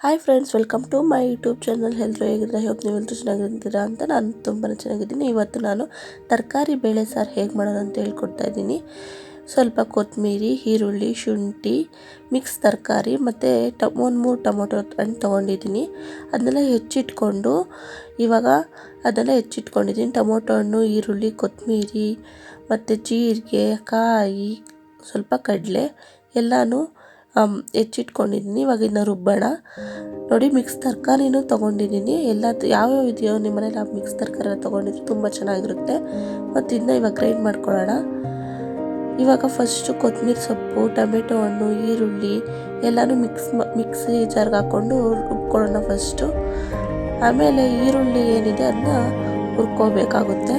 Hi friends, welcome to my YouTube channel. ಎಲ್ಲರೂ ಹೇಗಿದ್ರೆ ಹೋಗಿ ನೀವೆಲ್ಲರೂ ಚೆನ್ನಾಗಿದ್ದೀರಾ ಅಂತ ನಾನು ತುಂಬಾ ಚೆನ್ನಾಗಿದ್ದೀನಿ. ಇವತ್ತು ನಾನು ತರಕಾರಿ ಬೇಳೆ ಸಾರು ಹೇಗೆ ಮಾಡೋದು ಅಂತ ಹೇಳ್ಕೊಡ್ತಾ ಇದ್ದೀನಿ. ಸ್ವಲ್ಪ ಕೊತ್ತಂಬರಿ, ಈರುಳ್ಳಿ, ಶುಂಠಿ, ಮಿಕ್ಸ್ ತರಕಾರಿ ಮತ್ತು 3 ಟೊಮೊಟೊ ಹಣ್ಣು ತೊಗೊಂಡಿದ್ದೀನಿ. ಅದನ್ನೆಲ್ಲ ಹೆಚ್ಚಿಟ್ಕೊಂಡು ಟೊಮೊಟೊ ಹಣ್ಣು, ಈರುಳ್ಳಿ, ಕೊತ್ತಂಬರಿ ಮತ್ತು ಜೀರಿಗೆ, ಕಾಯಿ, ಸ್ವಲ್ಪ ಕಡಲೆ ಎಲ್ಲನೂ ಹೆಚ್ಚಿಟ್ಕೊಂಡಿದ್ದೀನಿ. ಇವಾಗ ಇನ್ನು ರುಬ್ಬೋಣ. ನೋಡಿ, ಮಿಕ್ಸ್ ತರಕಾರಿನೂ ತೊಗೊಂಡಿದ್ದೀನಿ. ಯಾವ್ಯಾವ ಇದೆಯೋ ನಿಮ್ಮ ಮನೇಲಿ ಆ ಮಿಕ್ಸ್ ತರಕಾರಿ ಎಲ್ಲ ತೊಗೊಂಡಿದ್ರೆ ತುಂಬ ಚೆನ್ನಾಗಿರುತ್ತೆ. ಮತ್ತು ಇದನ್ನ ಇವಾಗ ಗ್ರೈಂಡ್ ಮಾಡ್ಕೊಳ್ಳೋಣ. ಇವಾಗ ಫಸ್ಟು ಕೊತ್ತಂಬರಿ ಸೊಪ್ಪು, ಟೊಮೆಟೊ ಹಣ್ಣು, ಈರುಳ್ಳಿ ಎಲ್ಲನೂ ಮಿಕ್ಸಿ ಜಾರ್ಗೆ ಹಾಕ್ಕೊಂಡು ರುಬ್ಕೊಳ್ಳೋಣ ಫಸ್ಟು. ಆಮೇಲೆ ಈರುಳ್ಳಿ ಏನಿದೆ ಅದನ್ನ ಹುರ್ಕೋಬೇಕಾಗುತ್ತೆ.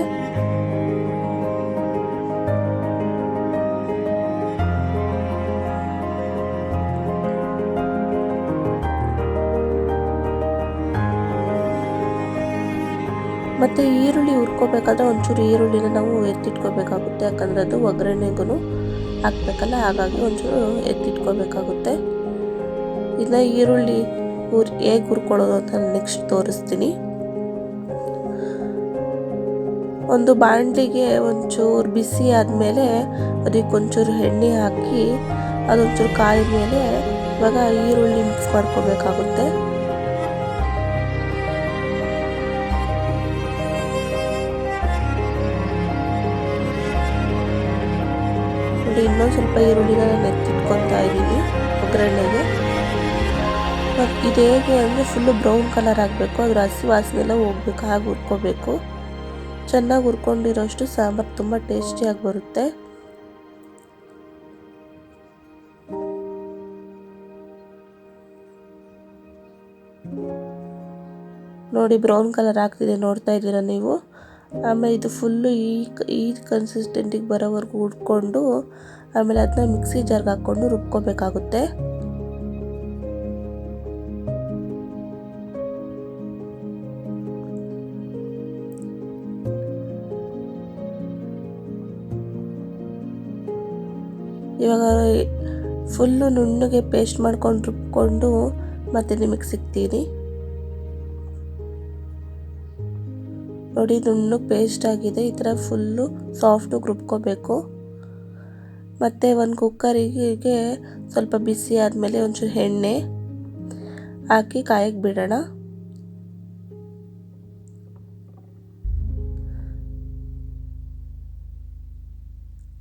ಮತ್ತು ಈರುಳ್ಳಿ ಹುರ್ಕೋಬೇಕಾದ್ರೆ ಒಂಚೂರು ಈರುಳ್ಳಿನ ನಾವು ಎತ್ತಿಟ್ಕೋಬೇಕಾಗುತ್ತೆ, ಯಾಕಂದರೆ ಅದು ಒಗ್ಗರಣೆಗೂ ಹಾಕಬೇಕಲ್ಲ, ಹಾಗಾಗಿ ಒಂಚೂರು ಎತ್ತಿಟ್ಕೋಬೇಕಾಗುತ್ತೆ. ಇದನ್ನ ಈರುಳ್ಳಿ ಹೇಗೆ ಹುರ್ಕೊಳ್ಳೋದು ಅಂತ ನೆಕ್ಸ್ಟ್ ತೋರಿಸ್ತೀನಿ. ಒಂದು ಬಾಣಲಿಗೆ ಒಂಚೂರು ಬಿಸಿ ಆದಮೇಲೆ ಅದಕ್ಕೆ ಒಂಚೂರು ಎಣ್ಣೆ ಹಾಕಿ ಅದೊಂಚೂರು ಕಾಯಿದ ಮೇಲೆ ಇವಾಗ ಈರುಳ್ಳಿ ಮಿಕ್ಸ್ ಮಾಡ್ಕೋಬೇಕಾಗುತ್ತೆ. ಇನ್ನೊಂದು ಸ್ವಲ್ಪ ಈರುಳ್ಳಿನ ನಾನು ಎತ್ತಿಟ್ಕೊತಾ ಇದ್ದೀನಿ ಒಗ್ಗರಣೆಗೆ. ಇದು ಹೇಗೆ ಅಂದರೆ ಫುಲ್ಲು ಬ್ರೌನ್ ಕಲರ್ ಆಗಬೇಕು, ಅದ್ರ ಹಸಿ ವಾಸನೆ ಎಲ್ಲ ಹೋಗ್ಬೇಕು, ಹಾಗೆ ಹುರ್ಕೋಬೇಕು. ಚೆನ್ನಾಗಿ ಹುರ್ಕೊಂಡಿರೋಷ್ಟು ಸಾಂಬಾರು ತುಂಬ ಟೇಸ್ಟಿಯಾಗಿ ಬರುತ್ತೆ. ನೋಡಿ, ಬ್ರೌನ್ ಕಲರ್ ಆಗ್ತಿದೆ, ನೋಡ್ತಾ ಇದ್ದೀರಾ ನೀವು. ಆಮೇಲೆ ಇದು ಫುಲ್ಲು ಈ ಕನ್ಸಿಸ್ಟೆಂಟಿಗೆ ಬರೋವರೆಗೂ ಹುಡ್ಕೊಂಡು ಆಮೇಲೆ ಅದನ್ನ ಮಿಕ್ಸಿ ಜಾರ್ಗೆ ಹಾಕ್ಕೊಂಡು ರುಬ್ಕೋಬೇಕಾಗುತ್ತೆ. ಇವಾಗ ಫುಲ್ಲು ನುಣ್ಣಗೆ ಪೇಸ್ಟ್ ಮಾಡ್ಕೊಂಡು ರುಬ್ಕೊಂಡು ಮತ್ತೆ ನಿಮಗೆ ಸಿಗ್ತೀನಿ. ನೋಡಿ, ನುಣ್ಣಗೆ ಪೇಸ್ಟ್ ಆಗಿದೆ. ಈ ಥರ ಫುಲ್ಲು ಸಾಫ್ಟಾಗಿ ರುಬ್ಕೋಬೇಕು. ಮತ್ತು ಒಂದು ಕುಕ್ಕರಿಗೆ ಸ್ವಲ್ಪ ಬಿಸಿ ಆದಮೇಲೆ ಒಂಚೂರು ಎಣ್ಣೆ ಹಾಕಿ ಕಾಯಕ್ಕೆ ಬಿಡೋಣ.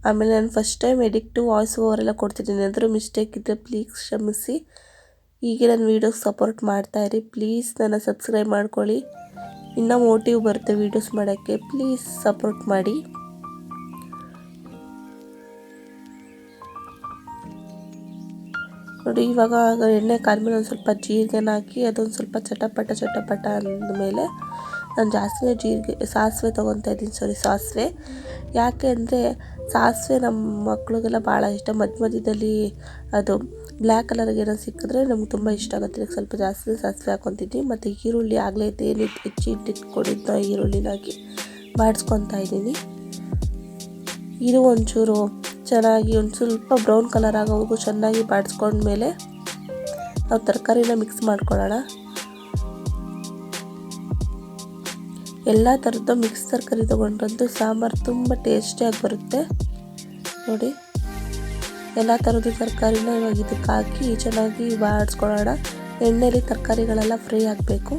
ಆಮೇಲೆ ನಾನು ಫಸ್ಟ್ ಟೈಮ್ ಎಡಿಕ್ಟು ವಾಯ್ಸ್ ಓವರ್ ಎಲ್ಲ ಕೊಡ್ತಿದ್ದೀನಿ, ಏನಾದರೂ ಮಿಸ್ಟೇಕ್ ಇದ್ದರೆ ಪ್ಲೀಸ್ ಕ್ಷಮಿಸಿ. ಹೀಗೆ ನನ್ನ ವೀಡಿಯೋಗೆ ಸಪೋರ್ಟ್ ಮಾಡ್ತಾಯಿರಿ. ಪ್ಲೀಸ್ ನನ್ನ ಸಬ್ಸ್ಕ್ರೈಬ್ ಮಾಡ್ಕೊಳ್ಳಿ, ಇನ್ನೂ ಮೋಟಿವ್ ಬರುತ್ತೆ ವೀಡಿಯೋಸ್ ಮಾಡೋಕ್ಕೆ. ಪ್ಲೀಸ್ ಸಪೋರ್ಟ್ ಮಾಡಿ. ನೋಡಿ, ಇವಾಗ ಎಣ್ಣೆ ಕಾದ್ಮೇಲೆ ಒಂದು ಸ್ವಲ್ಪ ಜೀರಿಗೆನ ಹಾಕಿ ಅದೊಂದು ಸ್ವಲ್ಪ ಚಟಪಟ ಅಂದಮೇಲೆ ನಾನು ಜಾಸ್ತಿನೇ ಸಾಸಿವೆ ತೊಗೊತಾ ಇದ್ದೀನಿ. ಸಾಸಿವೆ ಯಾಕೆ ಅಂದರೆ ಸಾಸಿವೆ ನಮ್ಮ ಮಕ್ಳಿಗೆಲ್ಲ ಭಾಳ ಇಷ್ಟ. ಮಧ್ಯದಲ್ಲಿ ಅದು ಬ್ಲ್ಯಾಕ್ ಕಲರ್ಗೆ ಏನೋ ಸಿಕ್ಕಿದ್ರೆ ನಮ್ಗೆ ತುಂಬ ಇಷ್ಟ ಆಗುತ್ತೆ. ಇದಕ್ಕೆ ಸ್ವಲ್ಪ ಜಾಸ್ತಿ ಸಾಸಿವೆ ಹಾಕ್ಕೊತಿದ್ದೀನಿ. ಮತ್ತು ಈರುಳ್ಳಿ ಆಗಲೇ ಏನು ಹೆಚ್ಚಿಟ್ಟಿಟ್ಕೊಂಡಿದ್ದ ಈರುಳ್ಳಿನಾಗಿ ಮಾಡಿಸ್ಕೊತಾ ಇದ್ದೀನಿ. ಇದು ಒಂಚೂರು ಚೆನ್ನಾಗಿ ಒಂದು ಸ್ವಲ್ಪ ಬ್ರೌನ್ ಕಲರ್ ಆಗೋವರೆಗೂ ಚೆನ್ನಾಗಿ ಬಾಡಿಸ್ಕೊಂಡ್ಮೇಲೆ ನಾವು ತರಕಾರಿನ ಮಿಕ್ಸ್ ಮಾಡ್ಕೊಳ್ಳೋಣ. ಎಲ್ಲ ಥರದ್ದು ಮಿಕ್ಸ್ ತರಕಾರಿ ತೊಗೊಂಡ್ರಂತೂ ಸಾಂಬಾರು ತುಂಬ ಟೇಸ್ಟಿಯಾಗಿ ಬರುತ್ತೆ. ನೋಡಿ, ಎಲ್ಲ ಥರದ್ದು ತರಕಾರಿನ ಇವಾಗ ಇದಕ್ಕೆ ಹಾಕಿ ಚೆನ್ನಾಗಿ ಬಾಡಿಸ್ಕೊಳ್ಳೋಣ. ಎಣ್ಣೆಲಿ ತರಕಾರಿಗಳೆಲ್ಲ ಫ್ರೈ ಆಗಬೇಕು.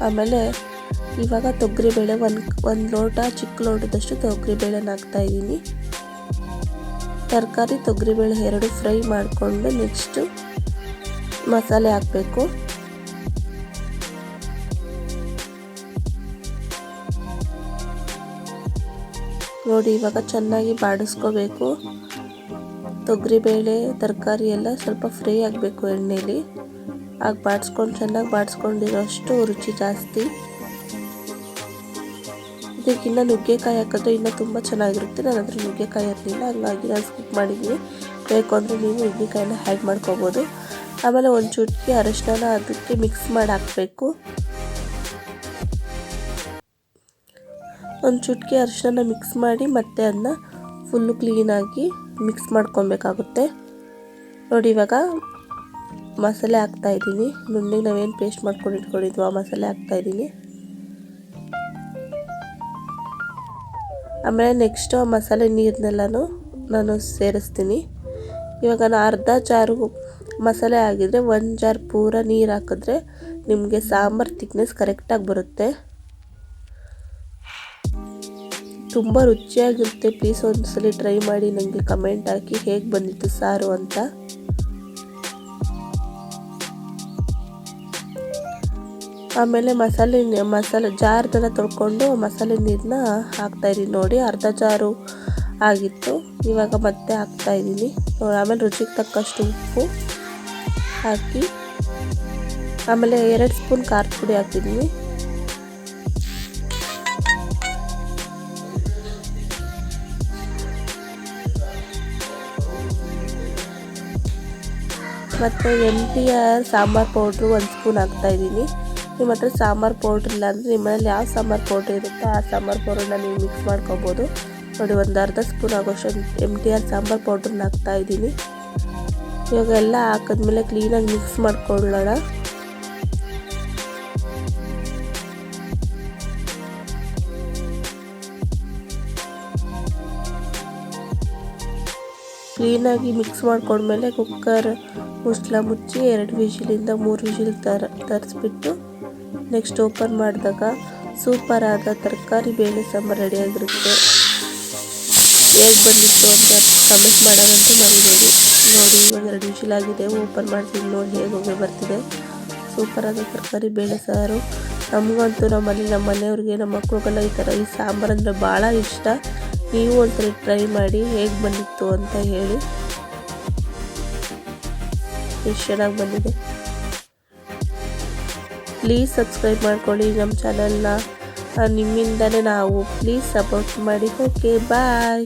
ಆಮೇಲೆ ಇವಾಗ ತೊಗರಿಬೇಳೆ ಒಂದು ಲೋಟ, ಚಿಕ್ಕ ಲೋಟದಷ್ಟು ತೊಗರಿಬೇಳೆನ ಹಾಕ್ತಾಯಿದ್ದೀನಿ. ತರಕಾರಿ ತೊಗರಿಬೇಳೆ ಎರಡು ಫ್ರೈ ಮಾಡಿಕೊಂಡು ನೆಕ್ಸ್ಟು ಮಸಾಲೆ ಹಾಕಬೇಕು. ನೋಡಿ, ಇವಾಗ ಚೆನ್ನಾಗಿ ಬಾಡಿಸ್ಕೋಬೇಕು. ತೊಗರಿಬೇಳೆ ತರಕಾರಿ ಎಲ್ಲ ಸ್ವಲ್ಪ ಫ್ರೈ ಆಗಬೇಕು ಎಣ್ಣೆಲಿ. ಆಗ ಚೆನ್ನಾಗಿ ಬಾಡಿಸ್ಕೊಂಡಿರೋಷ್ಟು ರುಚಿ ಜಾಸ್ತಿ. ಇದಕ್ಕಿನ್ನ ನುಗ್ಗೆಕಾಯಿ ಹಾಕಿದ್ರೆ ಇನ್ನೂ ತುಂಬ ಚೆನ್ನಾಗಿರುತ್ತೆ. ನನ್ನ ಹತ್ರ ನುಗ್ಗೆಕಾಯಿ ಇರಲಿಲ್ಲ, ಹಾಗಾಗಿ ನಾನು ಸ್ಕಿಪ್ ಮಾಡಿದ್ದೀನಿ. ಬೇಕು ಅಂದರೆ ನೀವು ನುಗ್ಗೆಕಾಯಿನ ಆ್ಯಡ್ ಮಾಡ್ಕೋಬೋದು. ಆಮೇಲೆ ಒಂದು ಚುಟ್ಕಿ ಅರಿಶಿನ ಅದಕ್ಕೆ ಮಿಕ್ಸ್ ಮಾಡಿ ಹಾಕಬೇಕು. ಒಂದು ಚುಟ್ಕಿ ಅರಿಶಿನ ಮಿಕ್ಸ್ ಮಾಡಿ ಮತ್ತೆ ಅದನ್ನ ಫುಲ್ಲು ಕ್ಲೀನಾಗಿ ಮಿಕ್ಸ್ ಮಾಡ್ಕೊಬೇಕಾಗುತ್ತೆ. ನೋಡಿ ಇವಾಗ ಮಸಾಲೆ ಹಾಕ್ತಾಯಿದ್ದೀನಿ. ನುಣ್ಣಗೆ ನಾವೇನು ಪೇಸ್ಟ್ ಮಾಡ್ಕೊಂಡು ಇಟ್ಕೊಂಡಿದ್ವು ಆ ಮಸಾಲೆ ಹಾಕ್ತಾಯಿದ್ದೀನಿ. ಆಮೇಲೆ ನೆಕ್ಸ್ಟು ಆ ಮಸಾಲೆ ನೀರನ್ನೆಲ್ಲನೂ ನಾನು ಸೇರಿಸ್ತೀನಿ. ಇವಾಗ ನಾನು ಅರ್ಧ ಜಾರು ಮಸಾಲೆ ಆಗಿದ್ರೆ 1 ಜಾರ್ ಪೂರ ನೀರು ಹಾಕಿದ್ರೆ ನಿಮಗೆ ಸಾಂಬಾರು ಥಿಕ್ನೆಸ್ ಕರೆಕ್ಟಾಗಿ ಬರುತ್ತೆ. ತುಂಬ ರುಚಿಯಾಗಿರುತ್ತೆ. ಪ್ಲೀಸ್ ಒಂದ್ಸಲಿ ಟ್ರೈ ಮಾಡಿ ನನಗೆ ಕಮೆಂಟ್ ಹಾಕಿ ಹೇಗೆ ಬಂದಿತ್ತು ಸಾರು ಅಂತ. ಆಮೇಲೆ ಮಸಾಲೆ ಜಾರ್ದೆಲ್ಲ ತೊಳ್ಕೊಂಡು ಮಸಾಲೆ ನೀರನ್ನ ಹಾಕ್ತಾಯಿದ್ದೀನಿ. ನೋಡಿ ಅರ್ಧ ಜಾರು ಆಗಿತ್ತು, ಇವಾಗ ಮತ್ತೆ ಹಾಕ್ತಾಯಿದ್ದೀನಿ. ಆಮೇಲೆ ರುಚಿಗೆ ತಕ್ಕಷ್ಟು ಉಪ್ಪು ಹಾಕಿ ಆಮೇಲೆ 2 ಸ್ಪೂನ್ ಖಾರದ ಪುಡಿ ಹಾಕಿದ್ದೀನಿ. ಮತ್ತು MTR ಸಾಂಬಾರು ಪೌಡ್ರು 1 ಸ್ಪೂನ್ ಹಾಕ್ತಾಯಿದ್ದೀನಿ. ನಿಮ್ಮ ಹತ್ರ ಸಾಂಬಾರು ಪೌಡ್ರ್ ಇಲ್ಲ ಅಂದರೆ ನಿಮ್ಮನೇಲಿ ಯಾವ ಸಾಂಬಾರು ಪೌಡ್ರ್ ಇರುತ್ತೋ ಆ ಸಾಂಬಾರು ಪೌಡ್ರನ್ನ ನೀವು ಮಿಕ್ಸ್ ಮಾಡ್ಕೊಬೋದು. ನೋಡಿ ಒಂದು ಅರ್ಧ ಸ್ಪೂನ್ ಆಗೋಷ್ಟು MTR ಸಾಂಬಾರು ಪೌಡ್ರನ್ನ ಹಾಕ್ತಾಯಿದ್ದೀನಿ. ಇವಾಗ ಎಲ್ಲ ಹಾಕಿದ್ಮೇಲೆ ಕ್ಲೀನಾಗಿ ಮಿಕ್ಸ್ ಮಾಡ್ಕೊಳ್ಳೋಣ. ಕ್ಲೀನಾಗಿ ಮಿಕ್ಸ್ ಮಾಡ್ಕೊಂಡ್ಮೇಲೆ ಕುಕ್ಕರ್ ಮುಚ್ಚಳ ಮುಚ್ಚಿ 2 ವಿಷಿಲಿಂದ 3 ವಿಷಿಲ್ ತರಿಸ್ಬಿಟ್ಟು ನೆಕ್ಸ್ಟ್ ಓಪನ್ ಮಾಡಿದಾಗ ಸೂಪರಾದ ತರಕಾರಿ ಬೇಳೆ ಸಾಂಬಾರು ರೆಡಿಯಾಗಿರುತ್ತೆ. ಹೇಗೆ ಬಂದಿತ್ತು ಅಂತ ಕಮೆಂಟ್ ಮಾಡೋದಂತೂ ಮರಿಬೇಡಿ. ನೋಡಿ ಇವಾಗ 2 ವಿಷಿಲ್ ಆಗಿದೆ. ಓಪನ್ ಮಾಡ್ತೀನಿ, ನೋಡಿ ಹೇಗೆ ಹೋಗಿ ಬರ್ತಿದೆ. ಸೂಪರಾದ ತರಕಾರಿ ಬೇಳೆ ಸಾರು. ನಮಗಂತೂ ನಮ್ಮ ಮನೆಯವ್ರಿಗೆ ನಮ್ಮ ಮಕ್ಳಿಗೆಲ್ಲ ಈ ಸಾಂಬಾರು ಅಂದರೆ ಭಾಳ ಇಷ್ಟ. ನೀವು ಒಂದ್ಸರಿ ಟ್ರೈ ಮಾಡಿ ಹೇಗೆ ಬಂದಿತ್ತು ಅಂತ ಹೇಳಿ. ಎಷ್ಟು ಚೆನ್ನಾಗಿ ಬಂದಿದೆ. ಪ್ಲೀಸ್ ಸಬ್ಸ್ಕ್ರೈಬ್ ಮಾಡ್ಕೊಳ್ಳಿ ನಮ್ಮ ಚಾನಲ್ನ. ನಿಮ್ಮಿಂದಲೇ ನಾವು ಪ್ಲೀಸ್ ಸಪೋರ್ಟ್ ಮಾಡಿ. ಓಕೆ ಬಾಯ್.